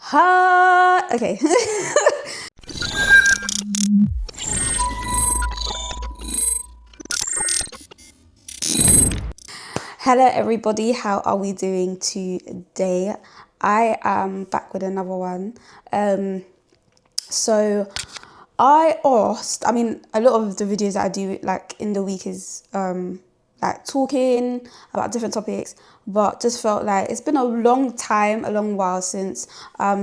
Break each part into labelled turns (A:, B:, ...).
A: Okay. Hello, everybody. How are we doing today? I am back with another one. So I mean, a lot of the videos that I do like in the week is like talking about different topics, but just felt like it's been a long while since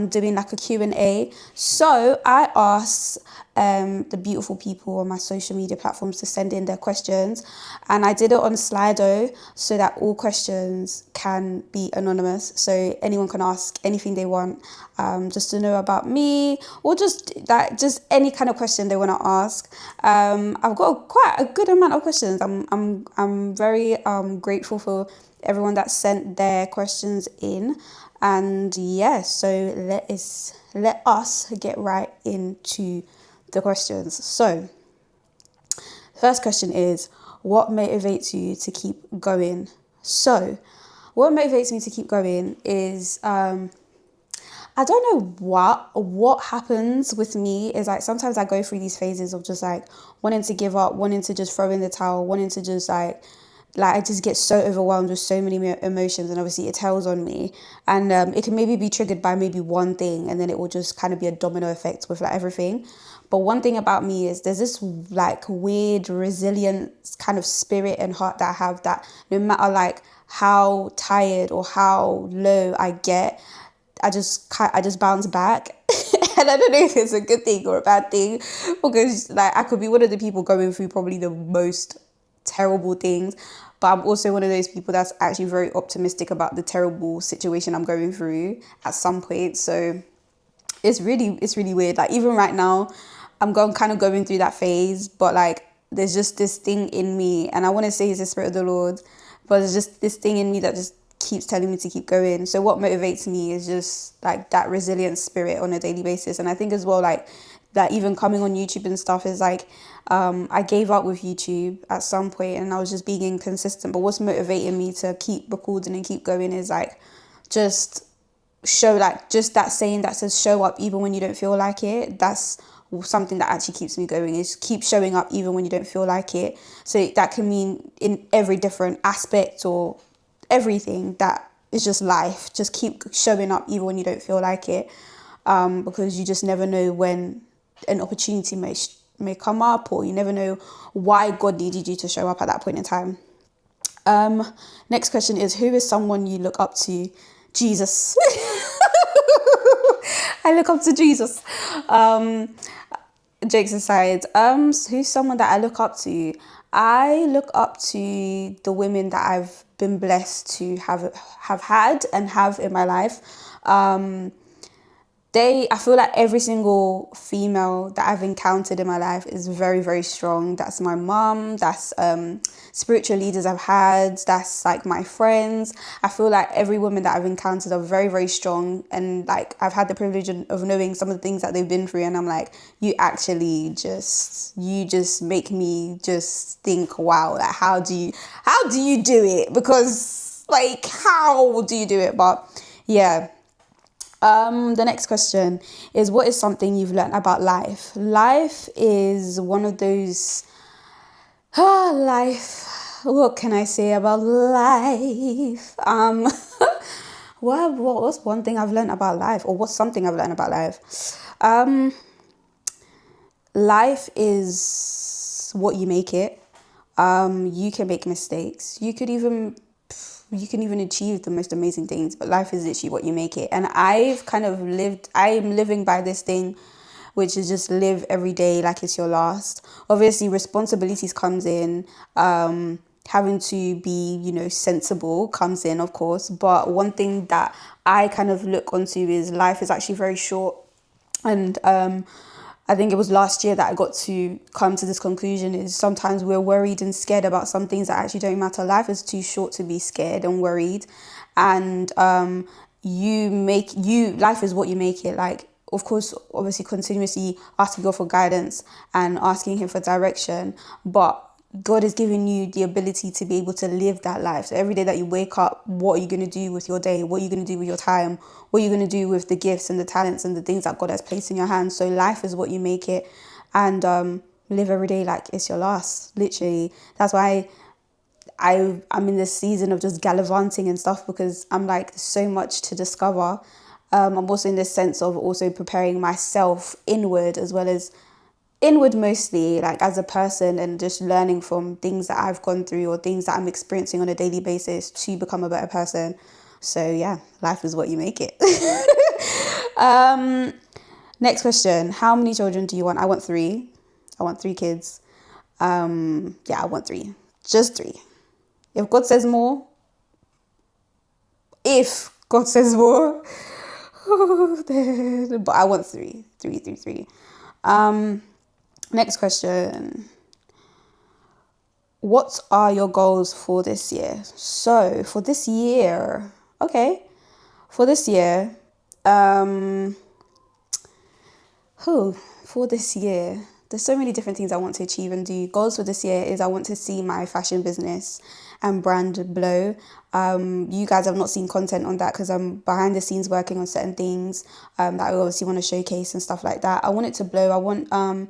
A: doing like a Q&A. So I asked the beautiful people on my social media platforms to send in their questions, and I did it on Slido so that all questions can be anonymous, so anyone can ask anything they want, just to know about me, or just any kind of question they want to ask. I've got quite a good amount of questions. I'm very grateful for everyone that sent their questions in, and yeah, so let us get right into the questions. So first question is, what motivates you to keep going? So what motivates me to keep going is I don't know what happens with me is like sometimes I go through these phases of just like wanting to give up, wanting to just throw in the towel, wanting to just like I just get so overwhelmed with so many emotions, and obviously it tells on me, and it can maybe be triggered by maybe one thing, and then it will just kind of be a domino effect with like everything. But one thing about me is there's this like weird resilient kind of spirit and heart that I have, that no matter like how tired or how low I get, I just bounce back. And I don't know if it's a good thing or a bad thing, because like I could be one of the people going through probably the most terrible things, but I'm also one of those people that's actually very optimistic about the terrible situation I'm going through at some point. So it's really weird. Like even right now, I'm kind of going through that phase, but like there's just this thing in me, and I want to say it's the spirit of the Lord, but there's just this thing in me that just keeps telling me to keep going. So what motivates me is just like that resilient spirit on a daily basis. And I think as well, like that even coming on YouTube and stuff is like, I gave up with YouTube at some point, and I was just being inconsistent. But what's motivating me to keep recording and keep going is like just show, like just that saying that says show up even when you don't feel like it. That's something that actually keeps me going, is keep showing up even when you don't feel like it. So that can mean in every different aspect or everything that is just life. Just keep showing up even when you don't feel like it, because you just never know when an opportunity may come up, or you never know why God needed you to show up at that point in time. Next question is, who is someone you look up to? Jesus. I look up to Jesus. Jokes aside, who's someone that I look up to? I look up to the women that I've been blessed to have had and have in my life. I feel like every single female that I've encountered in my life is very, very strong. That's my mom, that's spiritual leaders I've had, that's like my friends. I feel like every woman that I've encountered are very, very strong, and like I've had the privilege of knowing some of the things that they've been through, and I'm like, you just make me just think, wow, like how do you do it? Because like, how do you do it? But yeah. The next question is, what is something you've learned about life? Life is one of those, life, what can I say about life? What's one thing I've learned about life, or what's something I've learned about life? Life is what you make it. You can make mistakes. You can even achieve the most amazing things, but life is literally what you make it. And I'm living by this thing, which is just live every day like it's your last. Obviously, responsibilities comes in, having to be, sensible comes in, of course. But one thing that I kind of look onto is life is actually very short. And I think it was last year that I got to come to this conclusion, is sometimes we're worried and scared about some things that actually don't matter. Life is too short to be scared and worried. And life is what you make it. Like, of course, obviously continuously asking God for guidance and asking him for direction. But God has given you the ability to be able to live that life. So every day that you wake up, what are you going to do with your day? What are you going to do with your time? What are you going to do with the gifts and the talents and the things that God has placed in your hands? So life is what you make it. And live every day like it's your last, literally. That's why I'm in this season of just gallivanting and stuff, because I'm like, so much to discover. I'm also in this sense of also preparing myself inward, as well as inward mostly, like as a person, and just learning from things that I've gone through or things that I'm experiencing on a daily basis to become a better person. So yeah, life is what you make it. Next question. How many children do you want? I want 3. I want 3 kids. Yeah, I want 3. Just 3. If God says more, but I want 3. 3, 3, 3. Next question. What are your goals for this year? So for this year, for this year, there's so many different things I want to achieve and do. Goals for this year is I want to see my fashion business and brand blow. You guys have not seen content on that because I'm behind the scenes working on certain things that I obviously want to showcase and stuff like that. I want it to blow. I want to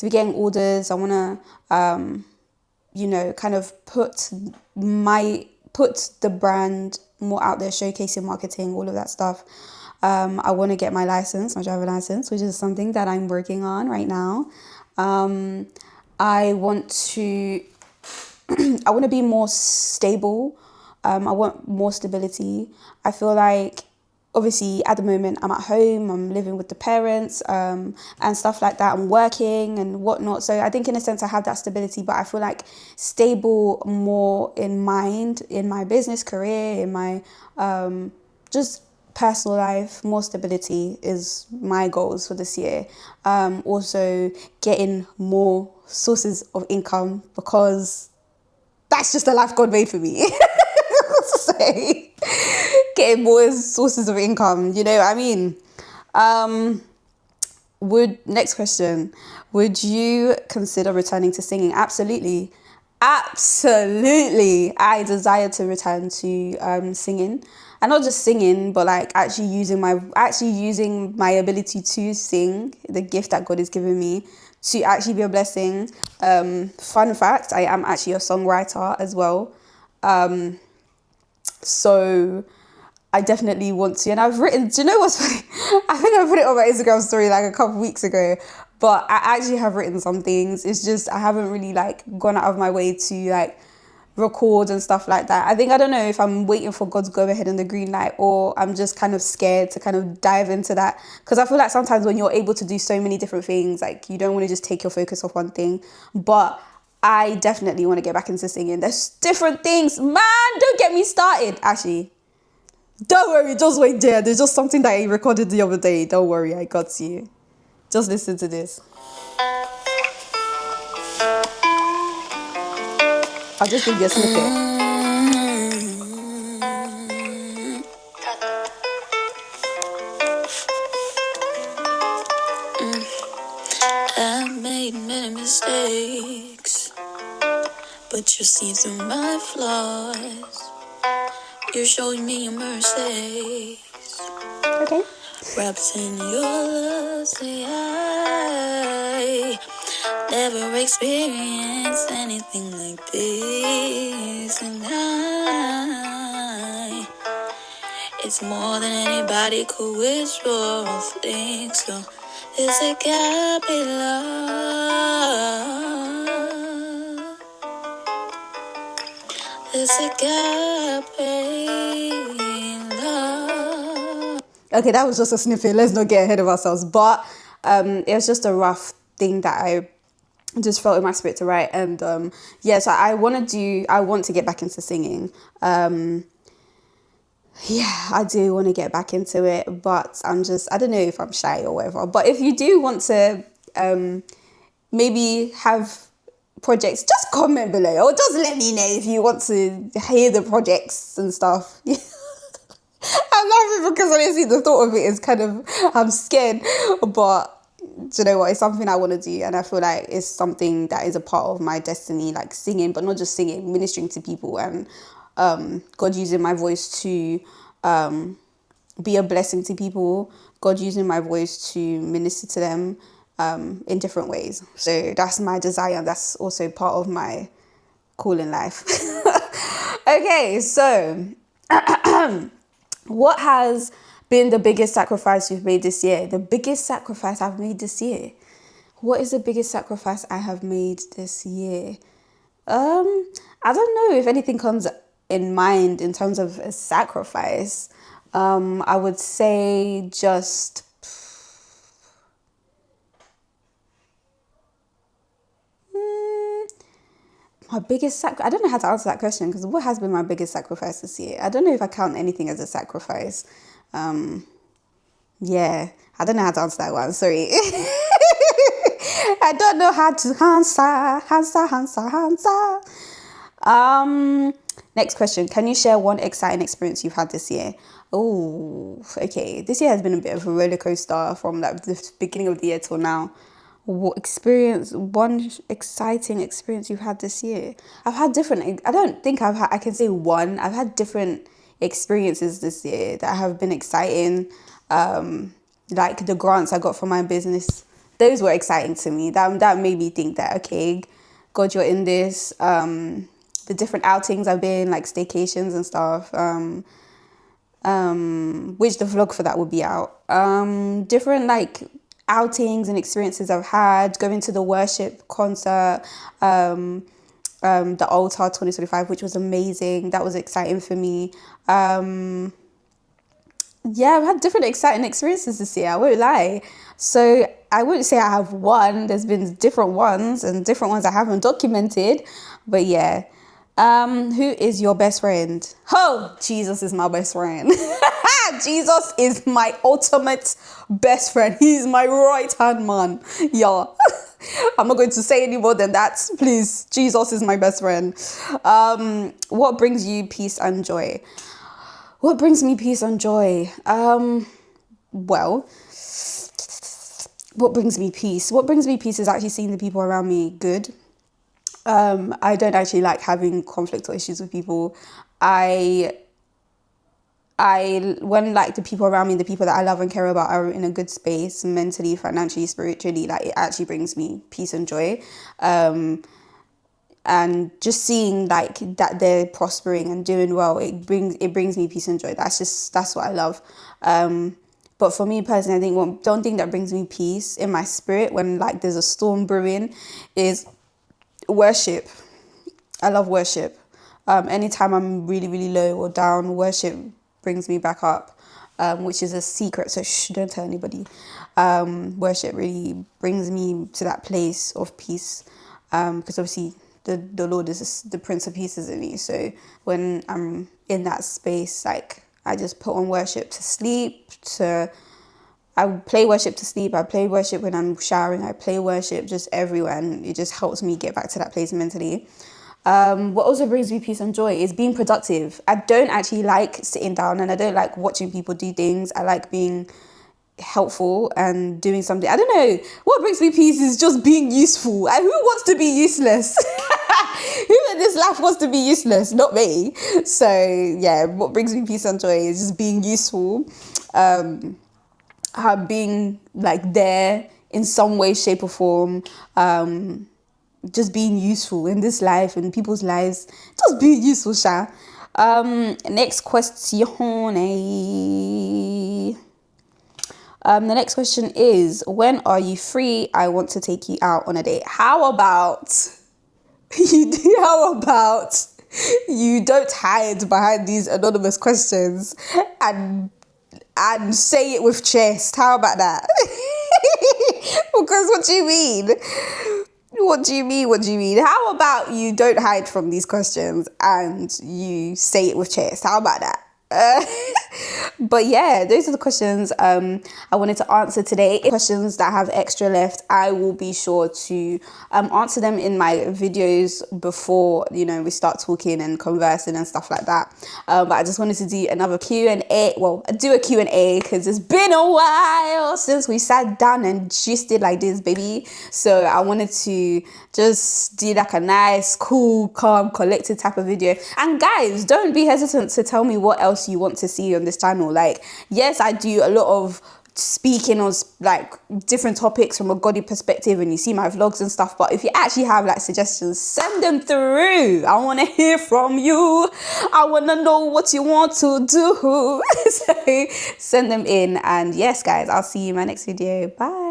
A: be getting orders. I want to kind of put the brand more out there, showcasing, marketing, all of that stuff. I want to get my driver license, which is something that I'm working on right now. I want to be more stable. I want more stability. I feel like, obviously, at the moment, I'm at home, I'm living with the parents, and stuff like that. I'm working and whatnot. So I think in a sense I have that stability, but I feel like stable more in mind, in my business career, in my just personal life. More stability is my goals for this year. Also getting more sources of income, because that's just the life God made for me. To say, getting more sources of income, you know what I mean? Next question, would you consider returning to singing? Absolutely. I desire to return to singing, and not just singing, but like actually using my ability to sing, the gift that God has given me, to actually be a blessing. Fun fact, I am actually a songwriter as well. So I definitely want to, and I've written, do you know what's funny? I think I put it on my Instagram story like a couple weeks ago, but I actually have written some things. It's just, I haven't really like gone out of my way to like record and stuff like that. I don't know if I'm waiting for God to go ahead and the green light, or I'm just kind of scared to kind of dive into that, because I feel like sometimes when you're able to do so many different things, like you don't want to just take your focus off one thing. But I definitely want to get back into singing. There's different things, man. Don't get me started. Actually, don't worry, just wait there. There's just something that I recorded the other day. Don't worry, I got you. Just listen to this. I'll just give you a snippet.
B: I've made many mistakes, but you see through my flaws. You showed me your mercy.
A: Okay.
B: Wrapped in your love, say I never experienced anything like this, and it's more than anybody could wish for or think. So it's a gap in love. It's a gap in love.
A: Okay, that was just a snippet. Let's not get ahead of ourselves. But it was just a rough thing that I just felt in my spirit to write. And so I want to get back into singing. Yeah, I do want to get back into it, but I don't know if I'm shy or whatever. But if you do want to maybe have projects, just comment below, or just let me know if you want to hear the projects and stuff. I'm laughing because honestly the thought of it is kind of, I'm scared, but Do you know what? It's something I want to do, and I feel like it's something that is a part of my destiny, like singing, but not just singing, ministering to people, and God using my voice to be a blessing to people, God using my voice to minister to them in different ways. So that's my desire. That's also part of my call in life. Okay, so what has been the biggest sacrifice you've made this year? The biggest sacrifice I've made this year. What is the biggest sacrifice I have made this year? I don't know if anything comes in mind in terms of a sacrifice. I would say just my biggest I don't know how to answer that question, because what has been my biggest sacrifice this year? I don't know if I count anything as a sacrifice. Yeah, I don't know how to answer that one. Sorry. I don't know how to answer. Next question. Can you share one exciting experience you've had this year? Oh, okay. This year has been a bit of a roller coaster from like the beginning of the year till now. What experience, one exciting experience you've had this year? I've had different, I don't think I can say one. I've had different experiences this year that have been exciting. Like the grants I got for my business, those were exciting to me. That made me think that, okay, God, you're in this. The different outings I've been, like staycations and stuff, which the vlog for that will be out. Different like outings and experiences I've had, going to the worship concert, the altar 2025, which was amazing. That was exciting for me. Yeah, I've had different exciting experiences this year, I won't lie. So I wouldn't say I have one. There's been different ones and different ones I haven't documented. But yeah. Who is your best friend? Oh, Jesus is my best friend. Jesus is my ultimate best friend. He's my right-hand man. Yeah. I'm not going to say any more than that. Please, Jesus is my best friend. What brings you peace and joy? What brings me peace and joy? Well, what brings me peace? What brings me peace is actually seeing the people around me good. I don't actually like having conflict or issues with people. I when like the people around me, the people that I love and care about are in a good space, mentally, financially, spiritually, like it actually brings me peace and joy. And just seeing like that they're prospering and doing well, it brings me peace and joy. That's what I love. But for me personally, I think the only thing that brings me peace in my spirit when like there's a storm brewing is worship. I love worship. Anytime I'm really, really low or down, worship brings me back up, which is a secret, so don't tell anybody. Worship really brings me to that place of peace, because obviously the Lord is the Prince of Peace, isn't he? So when I'm in that space, like I just put on worship to sleep, I play worship to sleep. I play worship when I'm showering. I play worship just everywhere, and it just helps me get back to that place mentally. What also brings me peace and joy is being productive. I don't actually like sitting down, and I don't like watching people do things. I like being helpful and doing something. I don't know. What brings me peace is just being useful. And who wants to be useless? Who in this life wants to be useless? Not me. So yeah, what brings me peace and joy is just being useful. Being like there in some way, shape or form, just being useful in this life and people's lives, just being useful, Sha. Next question. The next question is, when are you free? I want to take you out on a date. How about you don't hide behind these anonymous questions and say it with chest? How about that? Because what do you mean? What do you mean? How about you don't hide from these questions and you say it with chest? How about that? But yeah, those are the questions I wanted to answer today. Questions that have extra left, I will be sure to answer them in my videos before, you know, we start talking and conversing and stuff like that. But I just wanted to do another Q&A. Well, do a Q&A because it's been a while since we sat down and just did like this, baby. So I wanted to just do like a nice, cool, calm, collected type of video. And guys, don't be hesitant to tell me what else you want to see on this channel. Like, yes, I do a lot of speaking on like different topics from a godly perspective, and you see my vlogs and stuff, but if you actually have like suggestions, send them through. I want to hear from you. I want to know what you want to do. So send them in, and yes guys, I'll see you in my next video. Bye.